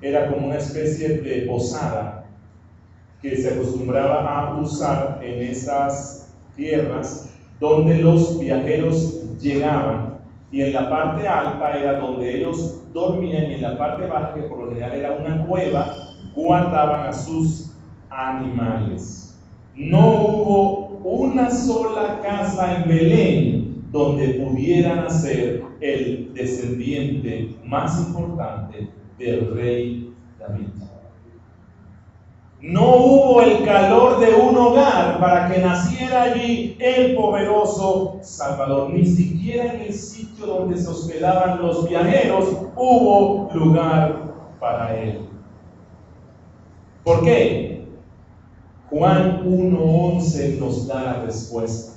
era como una especie de posada que se acostumbraba a usar en esas tierras donde los viajeros llegaban, y en la parte alta era donde ellos dormían, y en la parte baja, que por lo general era una cueva, guardaban a sus animales. No hubo una sola casa en Belén donde pudiera nacer el descendiente más importante del rey David. No hubo el calor de un hogar para que naciera allí el poderoso Salvador. Ni siquiera en el sitio donde se hospedaban los viajeros hubo lugar para él. ¿Por qué? Juan 1:11 nos da la respuesta.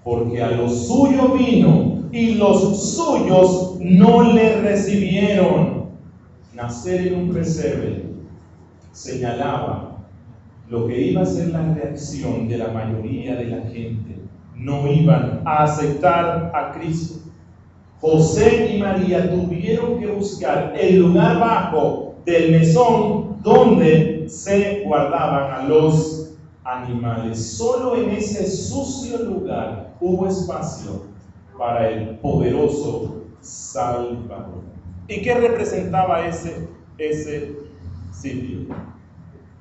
Porque a los suyos vino y los suyos no le recibieron. Nacer en un pesebre señalaba lo que iba a ser la reacción de la mayoría de la gente. No iban a aceptar a Cristo. José y María tuvieron que buscar el lugar bajo del mesón donde se guardaban a los animales. Solo en ese sucio lugar hubo espacio para el poderoso Salvador. ¿Y qué representaba ese sitio?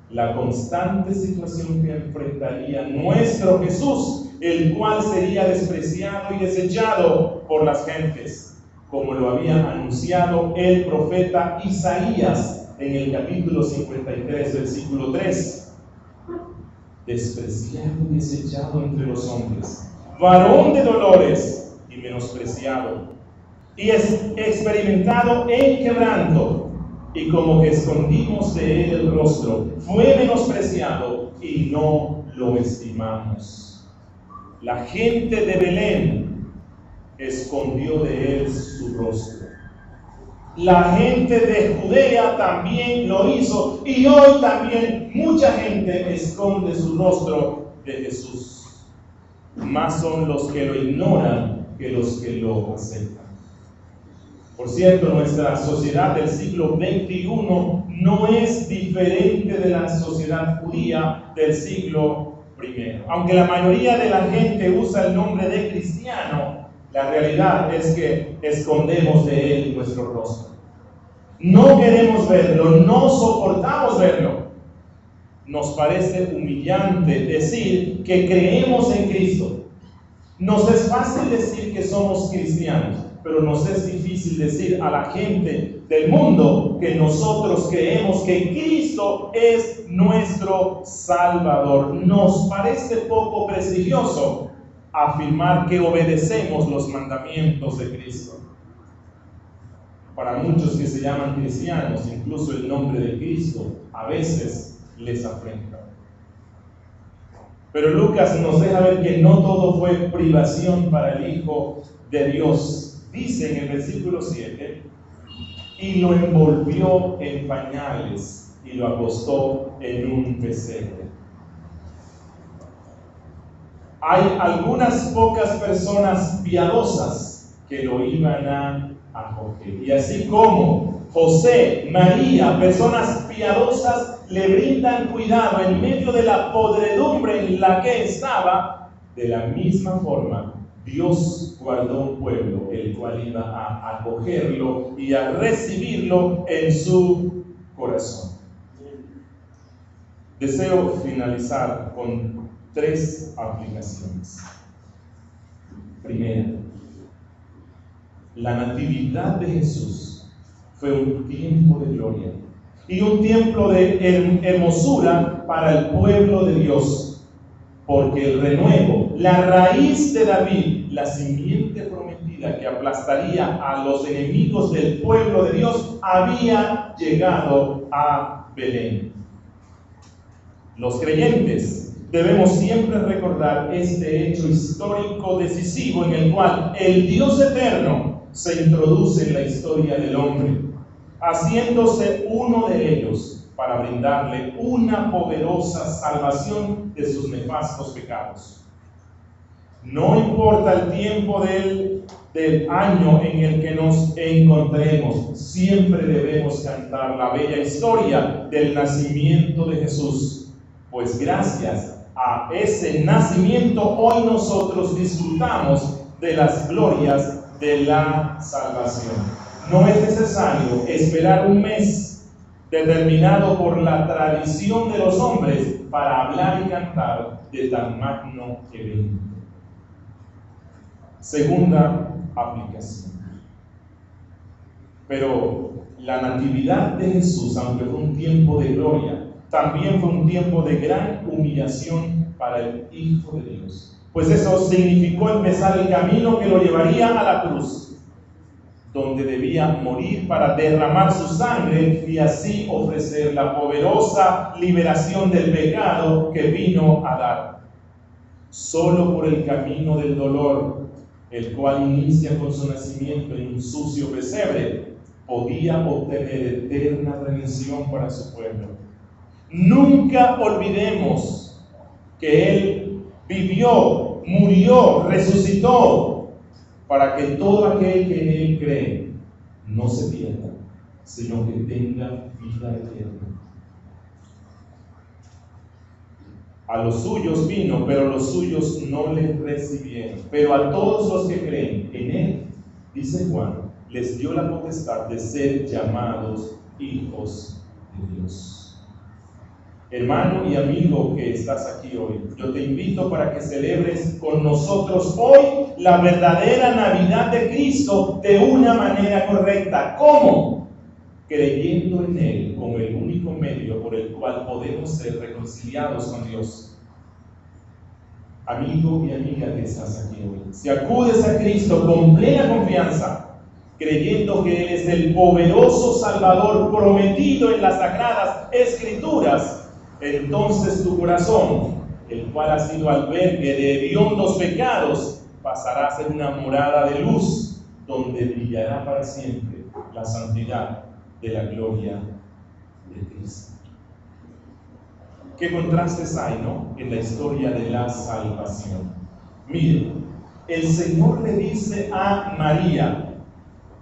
La constante situación que enfrentaría nuestro Jesús, el cual sería despreciado y desechado por las gentes, como lo había anunciado el profeta Isaías en el capítulo 53, versículo 3. Despreciado y desechado entre los hombres, varón de dolores y menospreciado, y es experimentado en quebranto, y como que escondimos de él el rostro, fue menospreciado y no lo estimamos. La gente de Belén escondió de él su rostro. La gente de Judea también lo hizo, y hoy también mucha gente esconde su rostro de Jesús. Más son los que lo ignoran que los que lo aceptan. Por cierto, nuestra sociedad del siglo XXI no es diferente de la sociedad judía del siglo I. Aunque la mayoría de la gente usa el nombre de cristiano, La realidad es que escondemos de Él nuestro rostro. No queremos verlo, no soportamos verlo. Nos parece humillante decir que creemos en Cristo. Nos es fácil decir que somos cristianos, pero nos es difícil decir a la gente del mundo que nosotros creemos que Cristo es nuestro Salvador. Nos parece poco prestigioso afirmar que obedecemos los mandamientos de Cristo. Para muchos que se llaman cristianos, incluso el nombre de Cristo a veces les afrenta. Pero Lucas nos deja ver que no todo fue privación para el Hijo de Dios. Dice en el versículo 7, y lo envolvió en pañales y lo acostó en un pesebre. Hay algunas pocas personas piadosas que lo iban a acoger. Y así como José, María, personas piadosas, le brindan cuidado en medio de la podredumbre en la que estaba, de la misma forma, Dios guardó un pueblo, el cual iba a acogerlo y a recibirlo en su corazón. Deseo finalizar con 3 aplicaciones. Primera, la natividad de Jesús fue un tiempo de gloria y un tiempo de hermosura para el pueblo de Dios, porque el renuevo, la raíz de David, la simiente prometida que aplastaría a los enemigos del pueblo de Dios, había llegado a Belén. Los creyentes debemos siempre recordar este hecho histórico decisivo en el cual el Dios eterno se introduce en la historia del hombre, haciéndose uno de ellos para brindarle una poderosa salvación de sus nefastos pecados. No importa el tiempo del año en el que nos encontremos, siempre debemos cantar la bella historia del nacimiento de Jesús, pues gracias a ese nacimiento hoy nosotros disfrutamos de las glorias de la salvación. No es necesario esperar un mes determinado por la tradición de los hombres para hablar y cantar de tan magno evento. Segunda aplicación. Pero la natividad de Jesús, aunque fue un tiempo de gloria, también fue un tiempo de gran humillación para el Hijo de Dios. Pues eso significó empezar el camino que lo llevaría a la cruz, donde debía morir para derramar su sangre y así ofrecer la poderosa liberación del pecado que vino a dar. Solo por el camino del dolor, el cual inicia con su nacimiento en un sucio pesebre, podía obtener eterna redención para su pueblo. Nunca olvidemos que Él vivió, murió, resucitó, para que todo aquel que en Él cree no se pierda, sino que tenga vida eterna. A los suyos vino, pero los suyos no le recibieron. Pero a todos los que creen en Él, dice Juan, les dio la potestad de ser llamados hijos de Dios. Hermano y amigo que estás aquí hoy, yo te invito para que celebres con nosotros hoy la verdadera Navidad de Cristo de una manera correcta. ¿Cómo? Creyendo en Él como el único medio por el cual podemos ser reconciliados con Dios. Amigo y amiga que estás aquí hoy, si acudes a Cristo con plena confianza, creyendo que Él es el poderoso Salvador prometido en las Sagradas Escrituras, entonces tu corazón, el cual ha sido albergue de hediondos pecados, pasará a ser una morada de luz, donde brillará para siempre la santidad de la gloria de Cristo. ¿Qué contrastes hay, no?, en la historia de la salvación? Mire, el Señor le dice a María: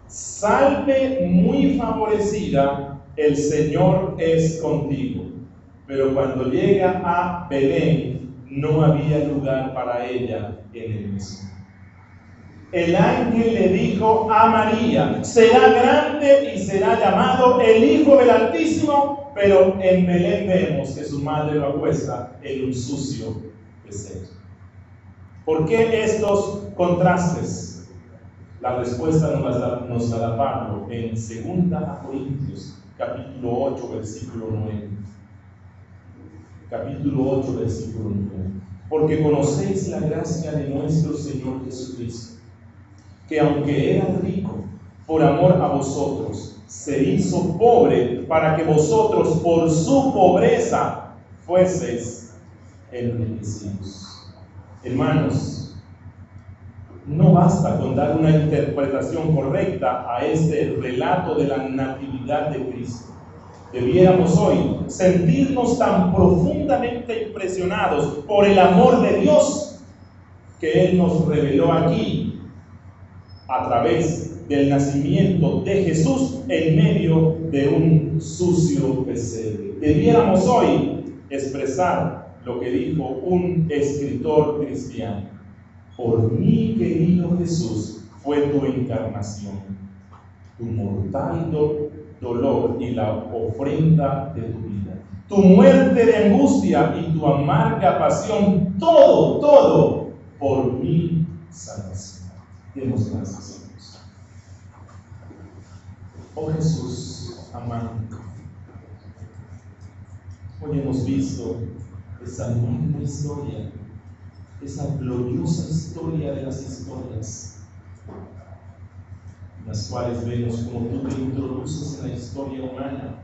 salve muy favorecida, el Señor es contigo. Pero cuando llega a Belén, no había lugar para ella en el mismo. el ángel le dijo a María: será grande y será llamado el Hijo del Altísimo, pero en Belén vemos que su madre lo acuesta en un sucio pesebre. ¿Por qué estos contrastes? La respuesta nos la da Pablo en 2 Corintios, capítulo 8, versículo 9. Capítulo 8, versículo 9. Porque conocéis la gracia de nuestro Señor Jesucristo, que aunque era rico, por amor a vosotros, se hizo pobre para que vosotros por su pobreza fueseis enriquecidos. Hermanos, no basta con dar una interpretación correcta a este relato de la natividad de Cristo. Debiéramos hoy sentirnos tan profundamente impresionados por el amor de Dios que Él nos reveló aquí a través del nacimiento de Jesús en medio de un sucio pesebre. Debiéramos hoy expresar lo que dijo un escritor cristiano: por mi querido Jesús fue tu encarnación, tu mortal dolor y la ofrenda de tu vida, tu muerte de angustia y tu amarga pasión, todo por mi salvación. Demos gracias a Dios. Oh Jesús amado, hoy hemos visto esa enorme historia, esa gloriosa historia de las historias, en las cuales vemos como tú te introduces en la historia humana,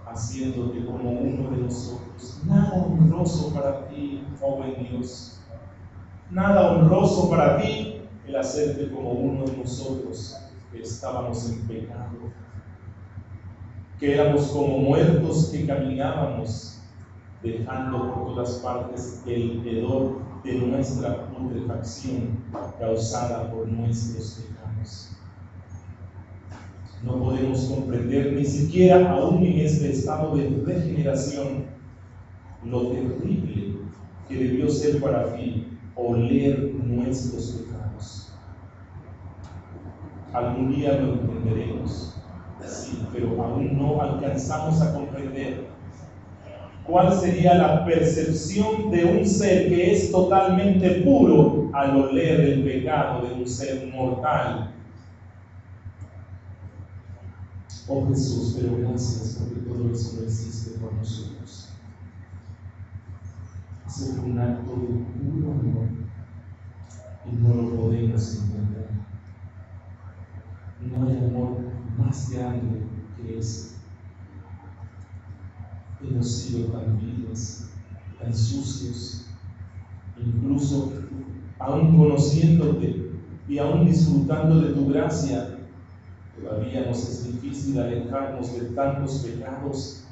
haciéndote como uno de nosotros. Nada honroso para ti, oh buen Dios, nada honroso para ti el hacerte como uno de nosotros que estábamos en pecado, que éramos como muertos que caminábamos, dejando por todas partes el hedor de nuestra putrefacción causada por nuestros pecados. No podemos comprender ni siquiera aún en este estado de regeneración lo terrible que debió ser para ti oler nuestros pecados. Algún día lo entenderemos, sí, pero aún no alcanzamos a comprender cuál sería la percepción de un ser que es totalmente puro al oler el pecado de un ser mortal. Oh Jesús, pero gracias porque todo eso no existe por nosotros. Es un acto de puro amor y no lo podemos entender. No hay amor más grande que ese. Hemos sido tan viles, tan sucios, incluso aún conociéndote y aún disfrutando de tu gracia, todavía nos es difícil alejarnos de tantos pecados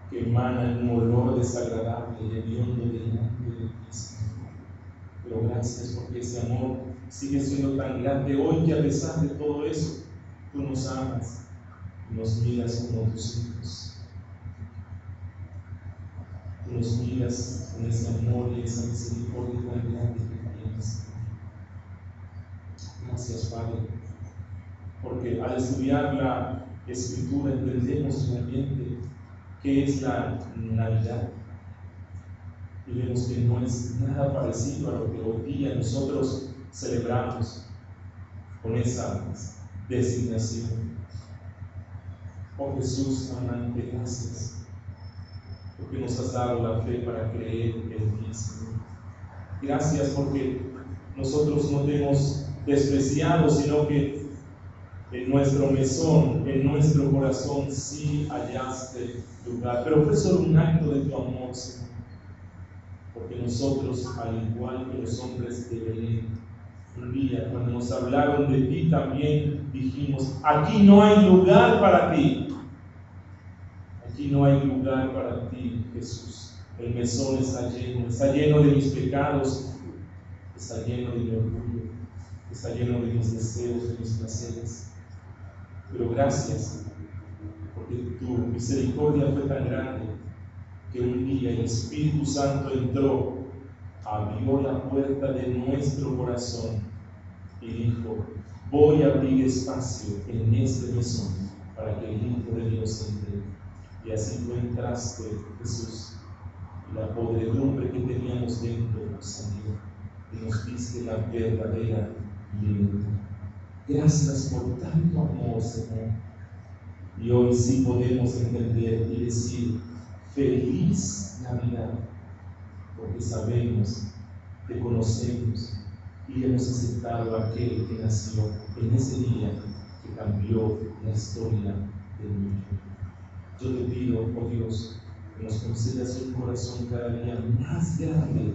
que emanan un olor desagradable y hediondo delante de ti. Pero gracias porque ese amor sigue siendo tan grande hoy que a pesar de todo eso, tú nos amas y nos miras como tus hijos. Tú nos miras con ese amor y esa misericordia tan grande que tienes. Gracias, Padre, porque al estudiar la Escritura entendemos realmente qué es la Navidad y vemos que no es nada parecido a lo que hoy día nosotros celebramos con esa designación. Oh Jesús amante, gracias porque nos has dado la fe para creer en ti, Señor. Gracias porque nosotros no te hemos despreciado, sino que en nuestro mesón, en nuestro corazón, sí hallaste lugar. Pero fue solo un acto de tu amor, Señor. Porque nosotros, al igual que los hombres de Belén, un día cuando nos hablaron de ti también dijimos: aquí no hay lugar para ti. Aquí no hay lugar para ti, Jesús. El mesón está lleno de mis pecados, está lleno de mi orgullo, está lleno de mis deseos, de mis placeres. Pero gracias, porque tu misericordia fue tan grande que un día el Espíritu Santo entró, abrió la puerta de nuestro corazón y dijo: voy a abrir espacio en este mesón para que el Hijo de Dios entre. Y así tú entraste, Jesús, y la podredumbre que teníamos dentro salió, y nos diste la verdadera libertad. Gracias por tanto amor, Señor. Y hoy sí podemos entender y decir: feliz Navidad, porque sabemos, te conocemos y hemos aceptado a aquel que nació en ese día que cambió la historia del mundo. Yo te pido, oh Dios, que nos concedas un corazón cada día más grande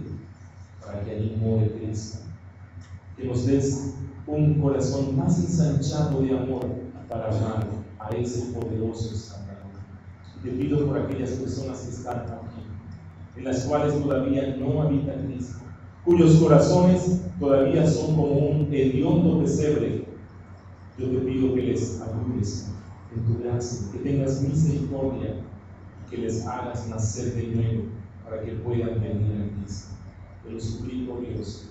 para que allí more Cristo. Que nos des un corazón más ensanchado de amor para amar a ese poderoso Salvador. Te pido por aquellas personas que están aquí, en las cuales todavía no habita Cristo, cuyos corazones todavía son como un hediondo pesebre. Yo te pido que les ayudes en tu gracia, que tengas misericordia y que les hagas nacer de nuevo para que puedan venir a Cristo. Te lo suplico, Dios,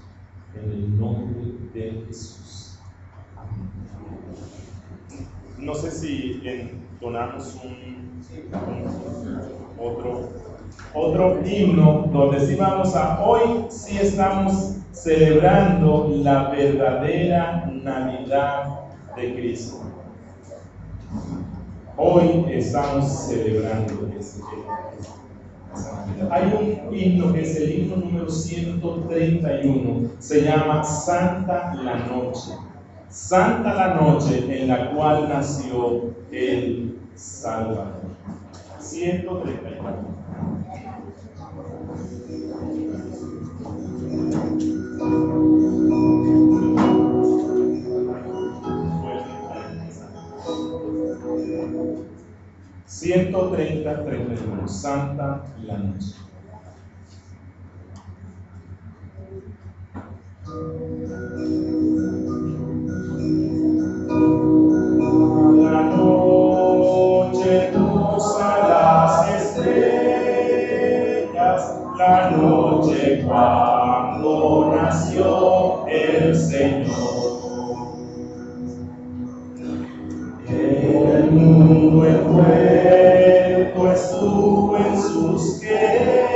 en el nombre de Jesús. Amén. No sé si entonamos otro himno donde sí vamos a, hoy sí estamos celebrando la verdadera Navidad de Cristo. Hoy estamos celebrando esa Navidad. Hay un himno que es el himno número 131, se llama Santa la Noche. Santa la noche en la cual nació el Salvador. 131. Santa la noche. La noche cruza las estrellas, la noche cuando nació el Señor. El mundo envuelto estuvo en sus querellas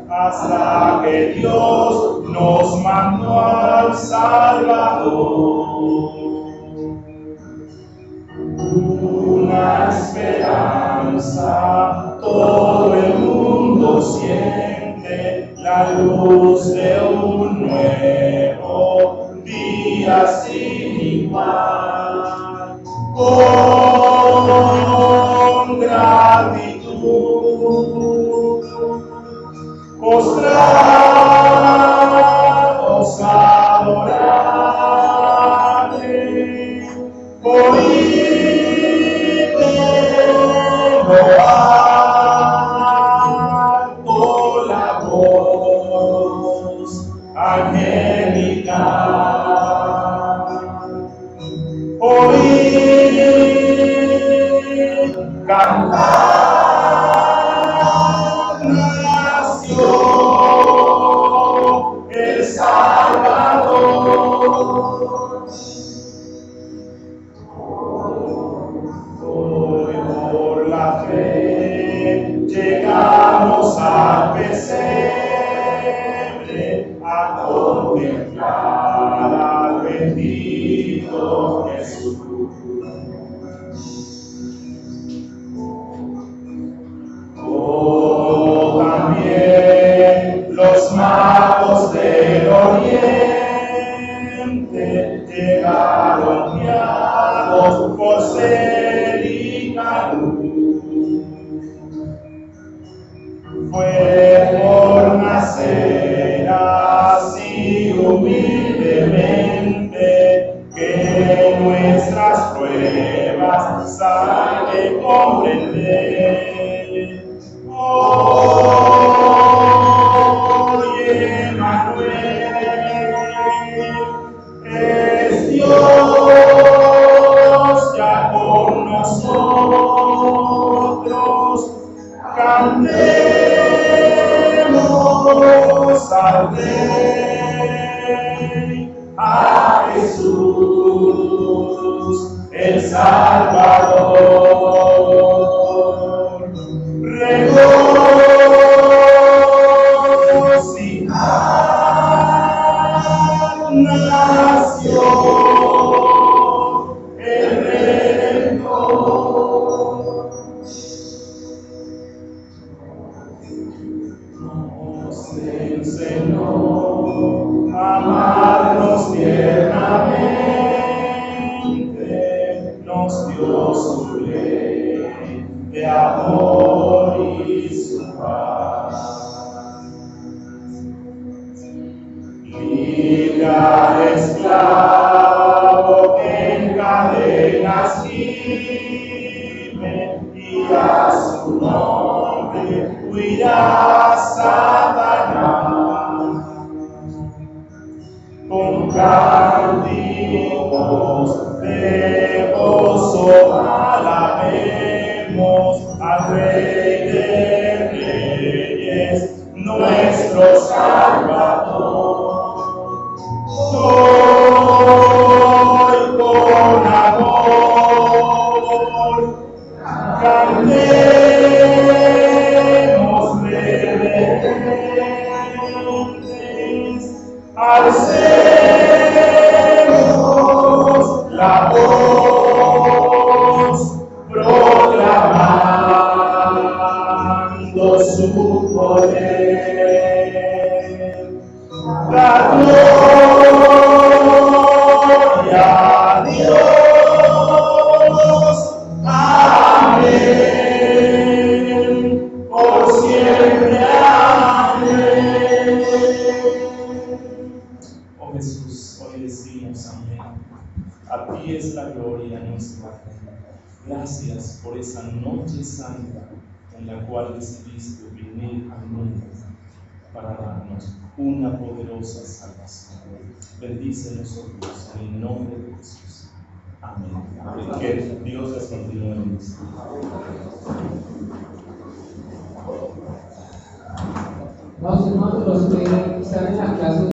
hasta que Dios nos mandó al Salvador. Una esperanza, todo el mundo siente la luz de un nuevo día sin igual. Con gratitud, postrados a adorarle, oír lo alto la voz angelical, oír cantar, nació el Salvador. Hoy por la fe llegamos al pesebre a contemplar al bendito Jesús. Oh, también los magos del oriente llegaron guiados por célica luz. Fue por nacer así humildemente que nuestras pruebas sabe comprender. Oye, Manuel, es Dios ya con nosotros. Cantemos al Rey, a Jesús, el Salvador. Regocijar nació el Redentor. Nos enseñó a amarnos tiernamente, nos dio su ley de amor y su paz. Libre al esclavo que en cadenas vive y a su nombre huirá Satanás. Con cánticos de gozo alabemos al Rey de Reyes, nuestro Salvador. Hoy con amor cantemos reverentes, alcemos la voz proclamando su poder. La gloria a Dios, amén, por siempre, amén. Oh Jesús, hoy decimos amén. A ti es la gloria nuestra. Gracias por esa noche santa en la cual decidiste venir al mundo para darnos una poderosa salvación. Bendícenos, oh Dios, en el nombre de Jesús. Amén. Que Dios les continúe en esto. Vamos, hermanos, los que están en la clase.